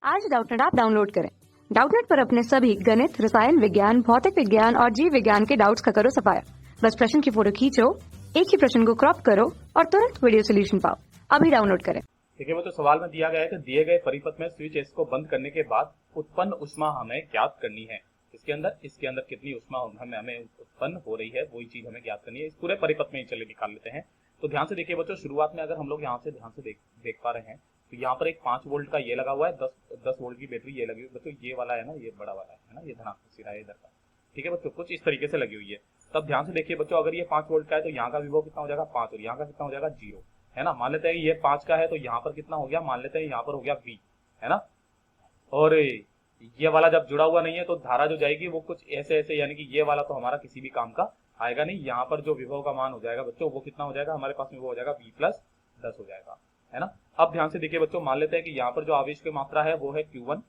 आज Doubtnut app download करें। Doubtnut पर अपने सभी गणित, रसायन विज्ञान, भौतिक विज्ञान और जीव विज्ञान के डाउट्स का करो सफाया। बस प्रश्न की फोटो खींचो, एक ही प्रश्न को क्रॉप करो और तुरंत वीडियो सोल्यूशन पाओ। अभी डाउनलोड करें। ठीक है, वो तो सवाल में दिया गया है कि दिए गए परिपथ में स्विच एस को बंद करने के बाद उत्पन्न ऊष्मा हमें ज्ञात करनी है। इसके अंदर कितनी ऊष्मा हमें उत्पन्न हो रही है, वही चीज हमें ज्ञात करनी है। इस पूरे परिपथ में चलिए निकाल लेते हैं। तो ध्यान से देखिए बच्चों, शुरुआत में अगर हम लोग यहाँ से ध्यान से देख पा रहे हैं तो यहाँ पर एक 5 वोल्ट का ये लगा हुआ है, 10 वोल्ट की बैटरी ये लगी हुई बच्चों। ये वाला है ना, ये बड़ा वाला है ना, ये धनात्मक सिरा है इधर का। ठीक है बच्चों, कुछ इस तरीके से लगी हुई है। तब ध्यान से देखिए बच्चों, अगर ये 5 वोल्ट का है तो यहाँ का विभव कितना हो जाएगा 5 और यहाँ का कितना हो जाएगा 0, है ना। मान लेते हैं ये 5 का है तो यहाँ पर कितना हो गया, मान लेते हैं यहाँ पर हो गया V, है ना। और ये वाला जब जुड़ा हुआ नहीं है तो धारा जो जाएगी वो कुछ ऐसे, यानी कि ये वाला तो हमारा किसी भी काम का आएगा नहीं। यहाँ पर जो विभव का मान हो जाएगा बच्चों वो कितना हो जाएगा, हमारे पास में वो हो जाएगा V+10 हो जाएगा, है ना। अब ध्यान से देखिए बच्चों, मान लेते हैं कि यहाँ पर जो आवेश की मात्रा है वो है Q1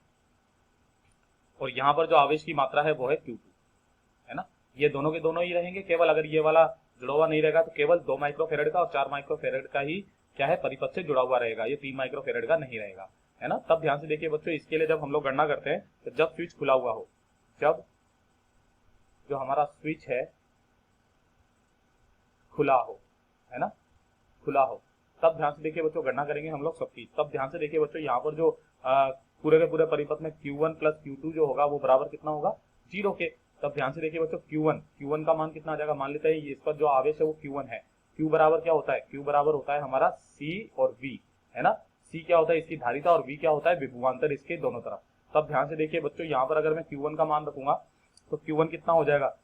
और यहाँ पर जो आवेश की मात्रा है वो है Q2, है ना। ये दोनों के दोनों ही रहेंगे। केवल अगर ये वाला जुड़ा हुआ नहीं रहेगा तो केवल 2 माइक्रोफेरेड का और 4 माइक्रोफेरेड का ही क्या है, परिपथ से जुड़ा हुआ रहेगा। ये 3 माइक्रोफेरेड का नहीं रहेगा, है ना। तब ध्यान से देखिए बच्चों, इसके लिए जब हम लोग गणना करते हैं तो जब स्विच खुला हुआ हो, जब जो हमारा स्विच है खुला हो, है ना, खुला हो, तब ध्यान से देखिए बच्चों गणना करेंगे हम लोग सबकी। तब ध्यान से देखिए बच्चों, यहाँ पर जो पूरे के पूरे परिपथ में Q1 प्लस Q2 जो होगा वो बराबर कितना होगा 0 के। तब ध्यान से देखिए बच्चों, Q1 का मान कितना आ जाएगा, मान लेते हैं इस पर जो आवेश है वो Q1 है। Q बराबर क्या होता है, Q बराबर होता है हमारा C और V, है ना। C क्या होता है, इसकी धारिता, और V क्या होता है, विभवांतर इसके दोनों तरफ। तब ध्यान से देखिए बच्चों, यहाँ पर अगर मैं Q1 का मान रखूंगा तो Q1 कितना हो जाएगा,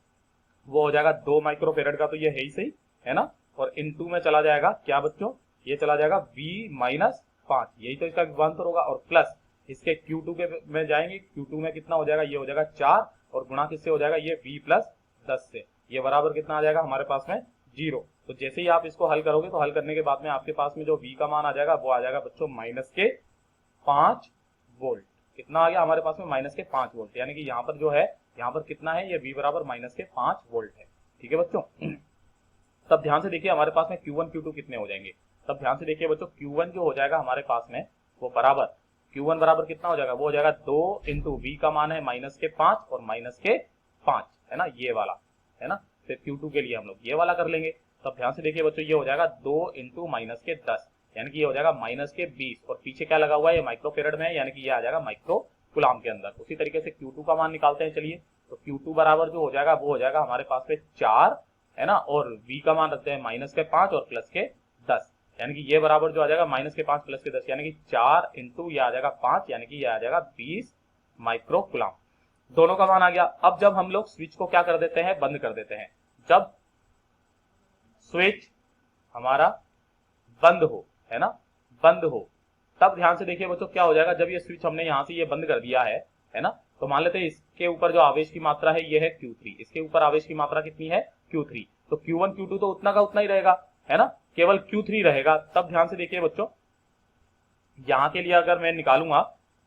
वो हो जाएगा 2 माइक्रोफेरेड का, तो ये है ही सही, है ना। और इनटू में चला जाएगा क्या बच्चों, ये चला जाएगा V-5, यही तो इसका विभवांतर होगा। और प्लस इसके Q2 के में जाएंगे, Q2 में कितना हो जाएगा, ये हो जाएगा 4 और गुणा किससे हो जाएगा, ये V+10 से। ये बराबर कितना आ जाएगा हमारे पास में 0। तो जैसे ही आप इसको हल करोगे तो हल करने के बाद में आपके पास में जो V का मान आ जाएगा वो आ जाएगा बच्चों -5 वोल्ट। कितना आ गया हमारे पास में, -5 वोल्ट। यानी कि यहाँ पर जो है, यहाँ पर कितना है, ये V बराबर -5 वोल्ट है। ठीक है बच्चों। तब ध्यान से देखिए हमारे पास में Q1 Q2 कितने हो जाएंगे। तब ध्यान से देखिए बच्चों, Q1 जो हो जाएगा हमारे पास में वो बराबर, Q1 बराबर कितना हो जाएगा, वो हो जाएगा 2 इंटू V का मान है -5 और -5, है ना, ये वाला, है ना। फिर Q2 के लिए हम लोग ये वाला कर लेंगे। तब ध्यान से देखिए बच्चों, ये हो जाएगा 2 इंटू -10, यानी कि ये हो जाएगा -20 और पीछे क्या लगा हुआ है, ये माइक्रोफेरेड में है, यानी कि ये आ जाएगा माइक्रो कुलाम के अंदर। उसी तरीके से Q2 का मान निकालते हैं। चलिए, तो Q2 बराबर जो हो जाएगा वो हो जाएगा हमारे पास में 4, है ना, और V का मान रखते हैं -5 और +10, यानी कि ये बराबर जो आ जाएगा -5 +10, यानी कि 4 इंटू ये आ जाएगा 5, यानी कि ये आ जाएगा 20 माइक्रो कुलाम। दोनों का मान आ गया। अब जब हम लोग स्विच को क्या कर देते हैं, बंद कर देते हैं, जब स्विच हमारा बंद हो, है ना, बंद हो, तब ध्यान से देखिए बच्चों क्या हो जाएगा, जब ये स्विच हमने यहां से ये बंद कर दिया है ना, तो मान लेते हैं इसके ऊपर जो आवेश की मात्रा है ये है Q3, इसके ऊपर आवेश की मात्रा कितनी है Q3, तो Q1 Q2 तो उतना का उतना ही रहेगा, है ना, केवल Q3 रहेगा। तब ध्यान से देखिए बच्चों, यहां के लिए अगर मैं निकालूंगा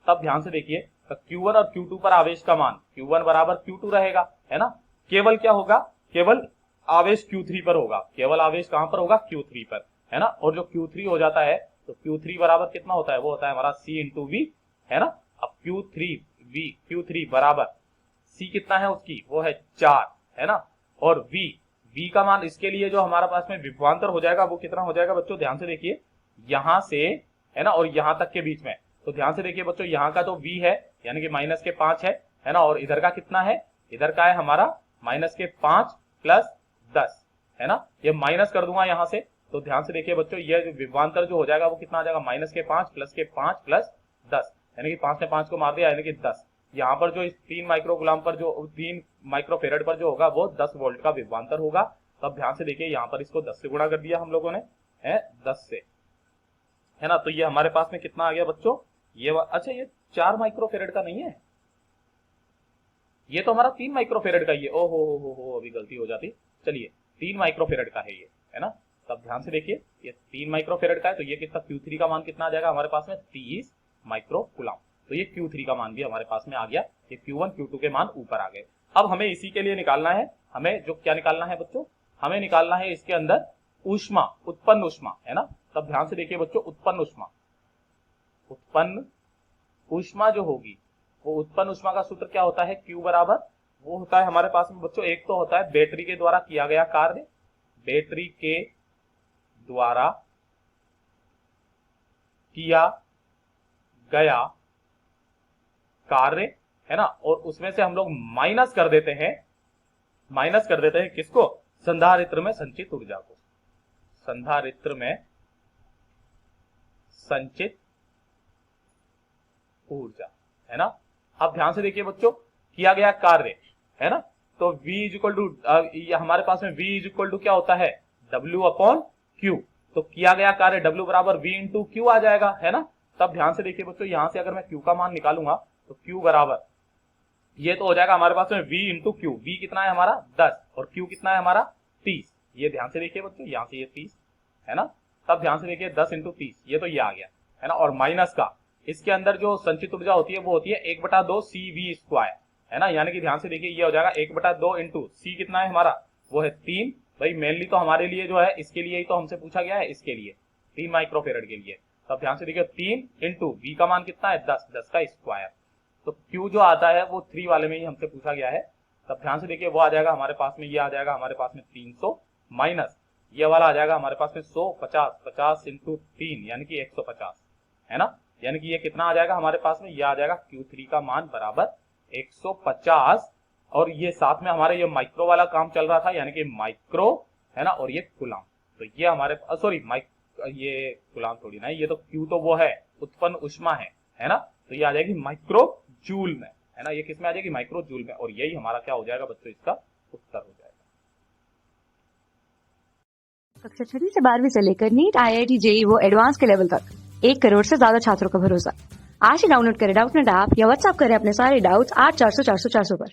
तब ध्यान से देखिए तो Q1 और Q2 पर आवेश का मान Q1 बराबर Q2 रहेगा, है ना। केवल क्या होगा, केवल आवेश Q3 पर होगा, केवल आवेश कहां पर होगा, Q3 पर, है ना। और जो Q3 हो जाता है तो Q3 बराबर कितना होता है, वो होता है हमारा C इंटू V, है ना। अब Q3 बराबर C कितना है उसकी, वो है 4, है ना। और V का मान इसके लिए जो हमारा पास में विभवांतर हो जाएगा वो कितना हो जाएगा बच्चों, ध्यान से देखिए, यहां से, है ना, और यहां तक के बीच में। तो ध्यान से देखिए बच्चों, यहाँ का तो V है यानी कि -5 है ना, और इधर का कितना है, इधर का है हमारा -5 +10, है ना। ये माइनस कर दूंगा यहां से, तो ध्यान से देखिए बच्चों, ये विभवांतर जो हो जाएगा वो कितना आ जाएगा, -5 +10, यानी कि 5 ने 5 को मार दिया, यानी कि 10। यहाँ पर जो इस 3 माइक्रोकुलाम पर जो 3 माइक्रोफेरेड पर जो होगा वो 10 वोल्ट का विभवांतर होगा। तब ध्यान से देखिए, यहाँ पर इसको 10 से गुणा कर दिया हम लोगों ने, है 10 से, है ना। तो ये हमारे पास में कितना आ गया बच्चों, ये अच्छा, ये 4 माइक्रोफेरेड का नहीं है, ये तो हमारा 3 माइक्रोफेरेड का ही है। हो, अभी गलती हो जाती। चलिए, 3 माइक्रोफेरेड का है ये, है ना। तब ध्यान से देखिए, ये 3 माइक्रोफेरेड का है, तो ये कितना, Q3 का मान कितना आ जाएगा हमारे पास में 30 माइक्रो कुलाम। तो ये Q3 का मान भी हमारे पास में आ गया। ये Q1 Q2 के मान ऊपर आ गए। अब हमें इसी के लिए निकालना है, हमें जो क्या निकालना है बच्चों, हमें निकालना है इसके अंदर ऊष्मा, उत्पन्न ऊष्मा, है ना। तब ध्यान से देखिए बच्चों, उत्पन्न ऊष्मा जो होगी वो उत्पन्न ऊष्मा का सूत्र क्या होता है, Q बराबर वो होता है हमारे पास में बच्चों, एक तो होता है बैटरी के द्वारा किया गया कार्य, बैटरी के द्वारा किया गया कार्य, है ना, और उसमें से हम लोग माइनस कर देते हैं किसको, संधारित्र में संचित ऊर्जा को, संधारित्र में संचित ऊर्जा, है ना। अब ध्यान से देखिए बच्चों, किया गया कार्य, है ना, तो V इक्वल टू हमारे पास में V इक्वल टू क्या होता है, W अपॉन Q, तो किया गया कार्य W बराबर V इंटू Q आ जाएगा, है ना। तब ध्यान से देखिए बच्चों, यहां से अगर मैं Q का मान निकालूंगा तो Q बराबर ये तो हो जाएगा हमारे पास में V इंटू Q, V कितना है हमारा 10 और Q कितना है हमारा 30, ये ध्यान से देखिए बच्चों, यहां से ये 30, है ना। तब ध्यान से देखिए 10 इंटू 30, ये तो ये आ गया, है ना, और माइनस का इसके अंदर जो संचित ऊर्जा होती है वो होती है 1/2 CV स्क्वायर, है ना, यानी कि ध्यान से देखिए ये हो जाएगा 1/2 इंटू C कितना है हमारा, वो है 3, भाई मेनली तो हमारे लिए जो है इसके लिए ही तो हमसे पूछा गया है, इसके लिए 3 माइक्रोफेरेड के लिए। तब ध्यान से देखिए 3 इंटू V का मान कितना है 10 का स्क्वायर, तो Q जो आता है वो 3 वाले में ही हमसे पूछा गया है। तब ध्यान से देखिए वो आ जाएगा हमारे पास में, ये आ जाएगा हमारे पास में 300 माइनस ये वाला आ जाएगा हमारे पास में 150 इंटू 3 यानी कि 150, है ना, यानी कि ये कितना आ जाएगा हमारे पास में, ये आ जाएगा Q3 का मान बराबर 150, और ये साथ में हमारे ये माइक्रो वाला काम चल रहा था, यानी कि माइक्रो, है ना, और ये कूलम, तो ये हमारे सॉरी ये कूलम थोड़ी ना, ये तो Q तो वो है उत्पन्न ऊष्मा है ना, तो ये आ जाएगी माइक्रो जूल में, है ना, ये किस में आ जाएगी, माइक्रो जूल में, और यही हमारा क्या हो जाएगा बच्चों, इसका उत्तर हो जाएगा। कक्षा 6 से 12वीं से लेकर नीट, IIT, JEE वो एडवांस के लेवल तक 1 करोड़ से ज्यादा छात्रों का भरोसा। आज ही डाउनलोड करें डाउटनेट ऐप या व्हाट्सएप करें अपने सारे डाउट्स 8400 400 400 पर।